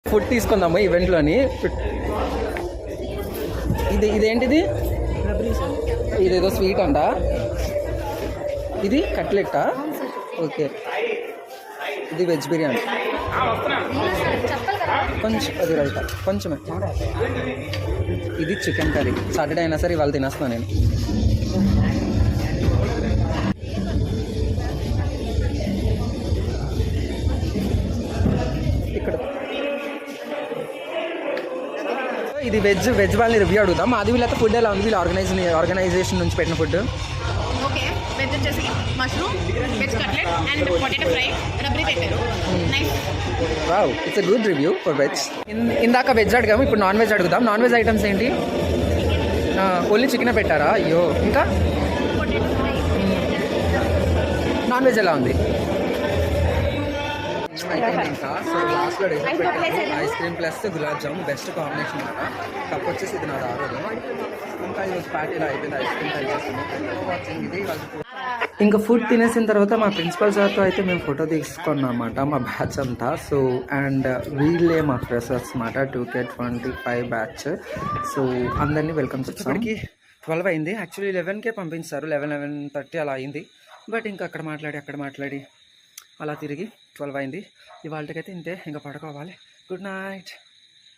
Food తీసుకుందాము ఈవెంట్లోని. ఇదేంటిది? ఇదేదో స్వీట్ అంట. ఇది కట్లెట్టా? ఓకే. ఇది వెజ్ బిర్యానీ. కొంచెం అది రైత కొంచెమే. ఇది చికెన్ కర్రీ. సాటర్డే అయినా సరే ఇవాళ తినేస్తున్నాను నేను. ఇక్కడ ఇది వెజ్ వాళ్ళని రివ్యూ అడుగుదాం. అది వీళ్ళతో ఫుడ్ ఎలా ఉంది? వీళ్ళు ఆర్గనైజేషన్ నుంచి పెట్టిన ఫుడ్. ఓకే, వెజ్ వచ్చేసి mushroom, veg cutlet and potato fry, rabri పెట్టారు. Nice. Wow, it's a good review for veg. ఇందాక వెజ్ అడిగాము, ఇప్పుడు నాన్ వెజ్ అడుగుదాం. నాన్ వెజ్ ఐటమ్స్ ఏంటి? ఓన్లీ చికెన్ పెట్టారా? అయ్యో. ఇంకా పొటాటో ఫ్రై. నాన్ వెజ్ ఎలా ఉంది? అయిపోయింది ఇంకా. సో లాస్ట్లో డెజర్ట్ పెట్టాము. Ice cream plus gulab jamun best combination అన్నమాట. కప్ వచ్చేసి ఇది నాది ఆరోగ్యం. ఇంకా ఈరోజు పార్టీలో అయిపోయింది. ఐస్ క్రీమ్ ట్రై చేస్తాము. ఇది ఇంకా ఫుడ్ తినేసిన తర్వాత మా ప్రిన్సిపల్ సార్తో అయితే మేము ఫోటో తీసుకున్నాం అన్నమాట, మా బ్యాచ్ అంతా. సో అండ్ వీళ్ళే మా ఫ్రెషర్స్ అన్నమాట, 2K25 బ్యాచ్. సో అందరినీ వెల్కమ్ చేస్తాం. ఇప్పటికి 12 అయింది. యాక్చువల్లీ 11కే పంపించారు, 11:30 అలా అయింది. బట్ ఇంకా అక్కడ మాట్లాడి అలా తిరిగి 12 అయింది. ఇవాళకైతే ఇంతే, ఇంకా పడుకోవాలి. Good night.